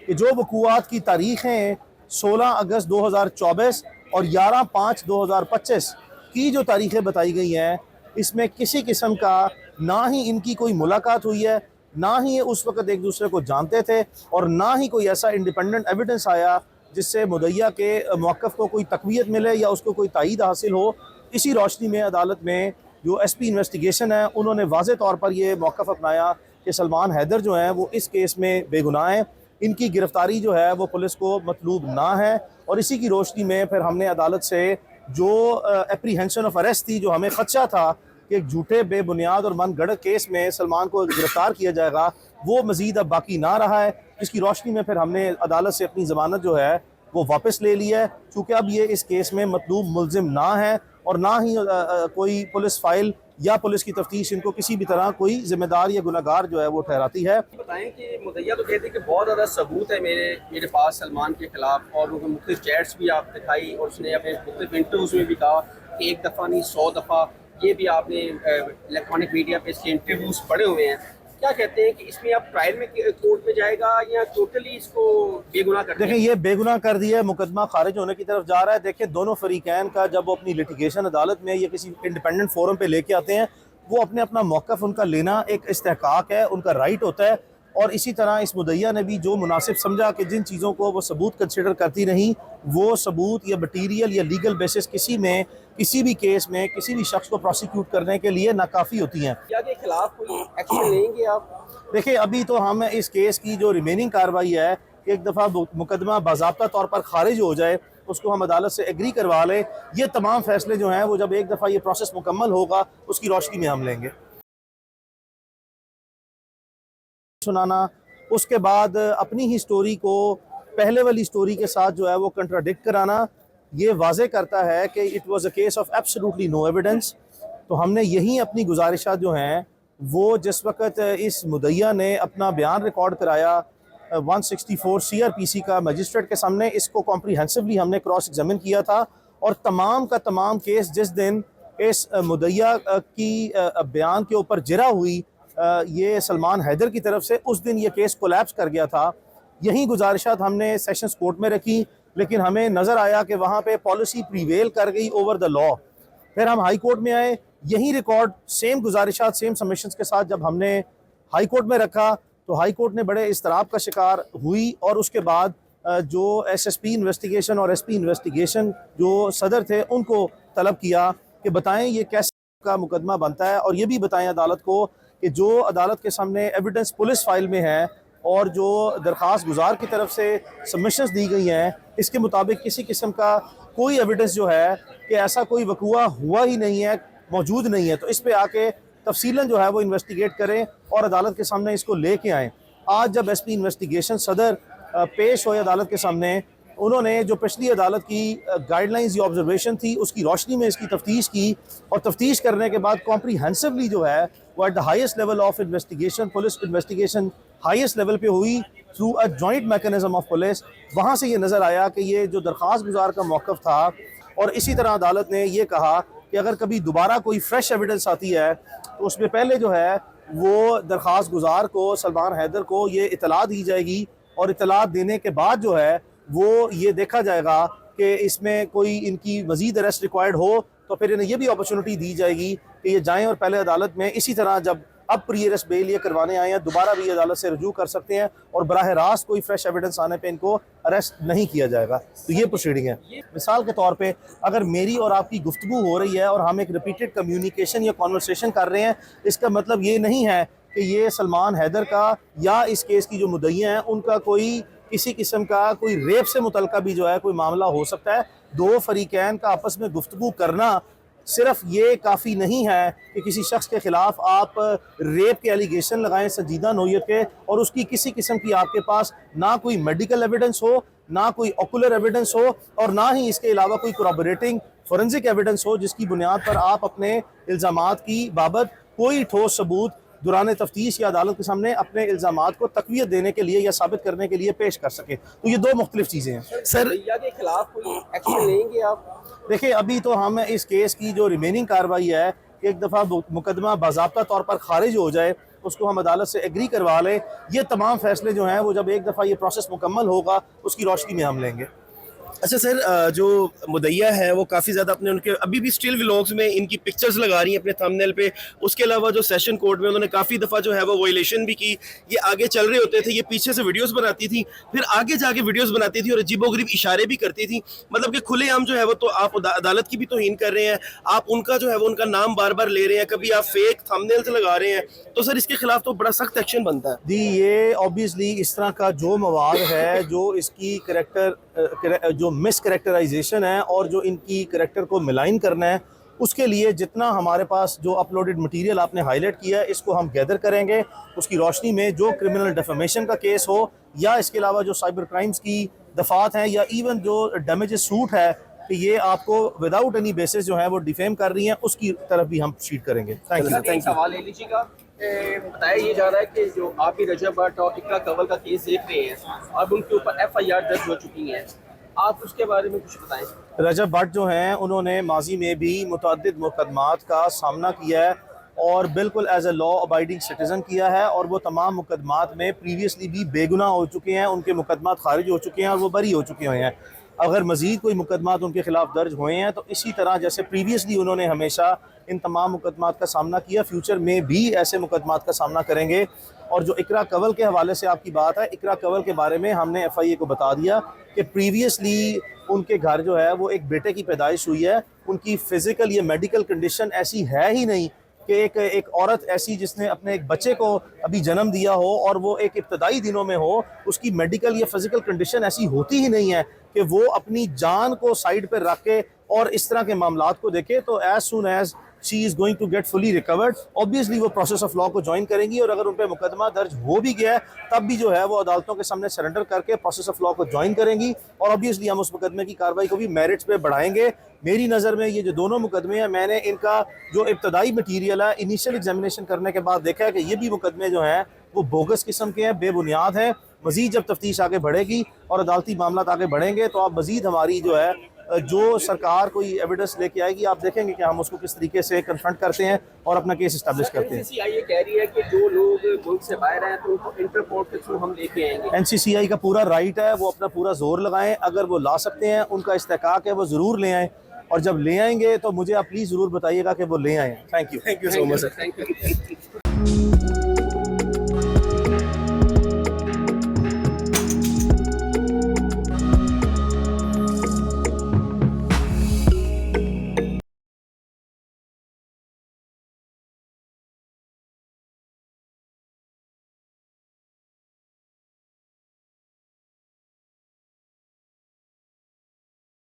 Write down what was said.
कि जो वक़ूआत की तारीख़ें 16 अगस्त 2024 और 11/5/2025 की जो तारीख़ें बताई गई हैं, इसमें किसी किस्म का ना ही इनकी कोई मुलाकात हुई है, ना ही ये उस वक़्त एक दूसरे को जानते थे और ना ही कोई ऐसा इंडिपेंडेंट एविडेंस आया जिससे मुद्दईया के मौक़िफ़ को कोई तक़वियत मिले या उसको कोई तायीद हासिल हो। इसी रोशनी में अदालत में जो एसपी इन्वेस्टिगेशन है, उन्होंने वाज़े तौर पर यह मौक़िफ़ अपनाया कि सलमान हैदर जो हैं वो इस केस में बेगुनाह हैं, इनकी गिरफ़्तारी जो है वो पुलिस को मतलूब ना है। और इसी की रोशनी में फिर हमने अदालत से जो एप्रीहेंशन ऑफ अरेस्ट थी, जो हमें ख़दशा था कि एक झूठे बेबुनियाद और मन गढ़ंत केस में सलमान को गिरफ़्तार किया जाएगा, वो मज़ीद अब बाकी ना रहा है। जिसकी रोशनी में फिर हमने अदालत से अपनी ज़मानत जो है वो वापस ले ली है, चूँकि अब ये इस केस में मतलूब मुल्ज़िम ना है और ना ही कोई पुलिस फाइल या पुलिस की तफ्तीश इनको किसी भी तरह कोई जिम्मेदार या गुनहगार जो है वो ठहराती है। बताएं कि मुद्दईया तो कहते हैं कि बहुत ज़्यादा सबूत है मेरे पास सलमान के खिलाफ, और उनको मुख्तलिफ चैट्स भी आप दिखाई और उसने अपने मुख्तलिफ इंटरव्यूज़ में भी कहा कि एक दफ़ा नहीं 100 दफ़ा, ये भी आपने इलेक्ट्रॉनिक मीडिया पे इसके इंटरव्यूज़ पढ़े हुए हैं। क्या कहते हैं कि इसमें आप ट्रायल में कोर्ट में जाएगा या टोटली इसको बेगुनाह कर देखें, ये बेगुनाह कर दिया है, मुकदमा खारिज होने की तरफ जा रहा है। देखें, दोनों फरीकैन का जब वो अपनी लिटिगेशन अदालत में या किसी इंडिपेंडेंट फोरम पे लेके आते हैं, वो अपने अपना मौक़िफ़ उनका लेना एक इस्तेहकाक है, उनका राइट होता है। और इसी तरह इस मुद्दईया ने भी जो मुनासिब समझा कि जिन चीज़ों को वो सबूत कंसिडर करती रहीं, वो सबूत या मटीरियल या लीगल बेसिस किसी में किसी भी केस में किसी भी शख्स को प्रोसिक्यूट करने के लिए नाकाफ़ी होती हैं। या के खिलाफ कोई एक्शन लेंगे आप? देखिए, अभी तो हम इस केस की जो रिमेनिंग कार्रवाई है कि एक दफ़ा मुकदमा बाज़ाब्ता तौर पर खारिज हो जाए, उसको हम अदालत से एग्री करवा लें। ये तमाम फैसले जो हैं वो जब एक दफ़ा ये प्रोसेस मुकम्मल होगा उसकी रोशनी में हम लेंगे। सुनाना, उसके बाद अपनी ही स्टोरी को पहले वाली स्टोरी के साथ जो है वो कंट्राडिक्ट कराना, ये वाज़े करता है कि it was a case of absolutely no evidence. तो हमने यही अपनी गुजारिशात जो हैं वो जिस वक़्त इस मुद्दईया ने अपना बयान रिकॉर्ड कराया 164 CRPC का मजिस्ट्रेट के सामने, इसको कॉम्प्रीहेंसिवली हमने क्रॉस एग्जामिन किया था और तमाम का तमाम केस जिस दिन इस मुद्दईया की बयान के ऊपर जिरा हुई ये सलमान हैदर की तरफ से, उस दिन ये केस कोलैप्स कर गया था। यही गुजारिशात हमने सेशंस कोर्ट में रखी, लेकिन हमें नज़र आया कि वहाँ पे पॉलिसी प्रीवेल कर गई ओवर द लॉ। फिर हम हाई कोर्ट में आए, यही रिकॉर्ड सेम गुजारिशात सेम सबमिशंस के साथ जब हमने हाई कोर्ट में रखा तो हाई कोर्ट ने बड़े इस्तराब का शिकार हुई। और उसके बाद जो SSP इन्वेस्टिगेशन और SP इन्वेस्टिगेशन जो सदर थे उनको तलब किया कि बताएं ये कैसे का मुकदमा बनता है और ये भी बताएं अदालत को कि जो अदालत के सामने एविडेंस पुलिस फाइल में है और जो दरख्वास्त गुजार की तरफ से सबमिशंस दी गई हैं, इसके मुताबिक किसी किस्म का कोई एविडेंस जो है कि ऐसा कोई वक़ूआ हुआ ही नहीं है, मौजूद नहीं है। तो इस पे आके तफसीलन जो है वो इन्वेस्टिगेट करें और अदालत के सामने इसको लेके आएँ। आज जब SP इन्वेस्टिगेशन सदर पेश हुए अदालत के सामने, उन्होंने जो पिछली अदालत की गाइडलाइंस या ऑब्जर्वेशन थी उसकी रोशनी में इसकी तफ्तीश की और तफ्तीश करने के बाद कॉम्प्रीहेंसिवली जो है वो at the highest level of investigation, police investigation highest level पे हुई through a joint mechanism of police. वहाँ से ये नज़र आया कि ये जो दरख्वास्त गुजार का मौक़िफ़ था, और इसी तरह अदालत ने ये कहा कि अगर कभी दोबारा कोई फ्रेश एविडेंस आती है तो उसमें पहले जो है वो दरख्वास्त गुजार को, सलमान हैदर को ये इतला दी जाएगी और इतला देने के बाद जो है वो ये देखा जाएगा कि इसमें कोई इनकी मज़ीद अरेस्ट रिक्वायर्ड हो तो फिर इन्हें ये भी अपॉर्चुनिटी दी जाएगी कि ये जाएं और पहले अदालत में इसी तरह जब अब प्री अरेस्ट बेल ये करवाने आए हैं दोबारा भी अदालत से रजू कर सकते हैं और बराह रास्त कोई फ्रेश एविडेंस आने पे इनको अरेस्ट नहीं किया जाएगा। तो ये प्रोसीडिंग है। मिसाल के तौर पे अगर मेरी और आपकी गुफ्तगू हो रही है और हम एक रिपीटेड कम्युनिकेशन या कॉन्वर्सेशन कर रहे हैं, इसका मतलब ये नहीं है कि ये सलमान हैदर का या इस केस की जो मुद्दईया हैं उनका कोई किसी किस्म का कोई रेप से मुतल्का भी जो है कोई मामला हो सकता है। दो फरीकैन का आपस में गुफ्तगू करना सिर्फ ये काफ़ी नहीं है कि किसी शख्स के ख़िलाफ़ आप रेप के एलिगेशन लगाएं संजीदा नौयत के और उसकी किसी किस्म की आपके पास ना कोई मेडिकल एविडेंस हो, ना कोई ऑकुलर एविडेंस हो और ना ही इसके अलावा कोई corroborating फोरेंसिक एविडेंस हो जिसकी बुनियाद पर आप अपने इल्ज़ामात की बाबत कोई ठोस सबूत दौरान तफ्तीश या अदालत के सामने अपने इल्ज़ामात को तक़वियत देने के लिए या साबित करने के लिए पेश कर सके। तो ये दो मुख्तलिफ चीज़ें हैं। सर, के खिलाफ कोई एक्शन लेंगे आप? देखिए, अभी तो हम इस केस की जो रिमेनिंग कार्रवाई है, एक दफ़ा मुकदमा बाज़ाब्ता तौर पर खारिज हो जाए उसको हम अदालत से एग्री करवा लें, ये तमाम फैसले जो हैं वो जब एक दफ़ा ये प्रोसेस मुकम्मल होगा उसकी रोशनी में हम लेंगे। अच्छा सर, जो मुदैया है वो काफ़ी ज़्यादा अपने उनके अभी भी स्टिल व्लॉग्स में इनकी पिक्चर्स लगा रही हैं अपने थंबनेल पे। उसके अलावा जो सेशन कोर्ट में उन्होंने काफ़ी दफ़ा जो है वो वायलेशन भी की। ये आगे चल रहे होते थे, ये पीछे से वीडियोस बनाती थी, फिर आगे जाके वीडियोस बनाती थी और अजीबोगरीब इशारे भी करती थी। मतलब कि खुलेआम जो है वो, तो आप अदालत की भी तौहीन कर रहे हैं, आप उनका जो है वो उनका नाम बार बार ले रहे हैं, कभी आप फेक थंबनेल्स लगा रहे हैं। तो सर इसके खिलाफ तो बड़ा सख्त एक्शन बनता है। दी ये ऑब्वियसली इस तरह का जो मवाद है, जो इसकी जो मिस करेक्टराइजेशन है और जो इनकी करेक्टर को मिलाइन करना है, उसके लिए जितना हमारे पास जो अपलोडेड मटेरियल आपने हाईलाइट किया है इसको हम गैदर करेंगे। उसकी रोशनी में जो क्रिमिनल डेफेमेशन का केस हो या इसके अलावा जो साइबर क्राइम्स की दफात हैं या इवन जो डैमेजेस सूट है कि ये आपको विदाउट एनी बेसिस जो है वो डिफेम कर रही हैं, उसकी तरफ भी हम शीट करेंगे। Thank you. एक सवाल ले लीजिएगा। बताया ये जा रहा है कि जो आप भी रजब भट्ट और इकरा कंवल का केस देख रहे हैं, अब उनके ऊपर FIR दर्ज हो चुकी है, आप उसके बारे में कुछ बताएं। रजब भट्ट जो हैं उन्होंने माजी में भी मुतअद्दिद मुकदमात का सामना किया है और बिल्कुल as a law abiding citizen किया है, और वो तमाम मुकदमात में प्रीवियसली भी बेगुनाह हो चुके हैं, उनके मुकदमात खारिज हो चुके हैं और वो बरी हो चुके हुए हैं। अगर मज़ीद कोई मुकदमात उनके खिलाफ दर्ज हुए हैं तो इसी तरह जैसे प्रीवियसली उन्होंने हमेशा इन तमाम मुकदमात का सामना किया, फ्यूचर में भी ऐसे मुकदमात का सामना करेंगे। और जो इकरा कंवल के हवाले से आपकी बात है, इकरा कंवल के बारे में हमने FIA को बता दिया कि प्रीवियसली उनके घर जो है वो एक बेटे की पैदाइश हुई है, उनकी फ़िज़िकल या मेडिकल कंडीशन ऐसी है ही नहीं कि एक औरत ऐसी जिसने अपने एक बच्चे को अभी जन्म दिया हो और वो एक इब्तदाई दिनों में हो, उसकी मेडिकल या फिज़िकल कंडीशन ऐसी होती ही नहीं है कि वो अपनी जान को साइड पर रख के और इस तरह के मामलात को देखे। तो as soon as she is going to get fully recovered, obviously वो प्रोसेस ऑफ लॉ को ज्वाइन करेंगी, और अगर उन पर मुकदमा दर्ज हो भी गया है तब भी जो है वो अदालतों के सामने सरेंडर करके प्रोसेस ऑफ लॉ को ज्वाइन करेंगी, और ऑब्वियसली हम उस मुकदमे की कार्रवाई को भी मेरिट्स पे बढ़ाएंगे। मेरी नज़र में ये जो दोनों मुकदमे हैं, मैंने इनका जो इब्तदाई मटीरियल है इनिशियल एग्जामिनेशन करने के बाद देखा है कि ये भी मुकदमे जो हैं वो बोगस किस्म के हैं, बेबुनियाद हैं। मज़ीद जब तफ्तीश आगे बढ़ेगी और अदालती मामला आगे बढ़ेंगे तो आप मज़ीद हमारी जो है जो सरकार कोई एविडेंस लेके आएगी, आप देखेंगे कि हम उसको किस तरीके से कन्फ्रंट करते हैं और अपना केस इस्टेब्लिश करते हैं। NCCI कह रही है कि जो लोग मुल्क से बाहर हैं तो उनको इंटरपोर्ट के थ्रू हम लेके आएंगे। NCCI का पूरा राइट है, वो अपना पूरा जोर लगाएं, अगर वो ला सकते हैं, उनका इस्तेकाक है, वो ज़रूर ले आएँ, और जब ले आएंगे तो मुझे आप प्लीज़ ज़रूर बताइएगा कि वो ले आएँ। Thank you so much sir. Thank you.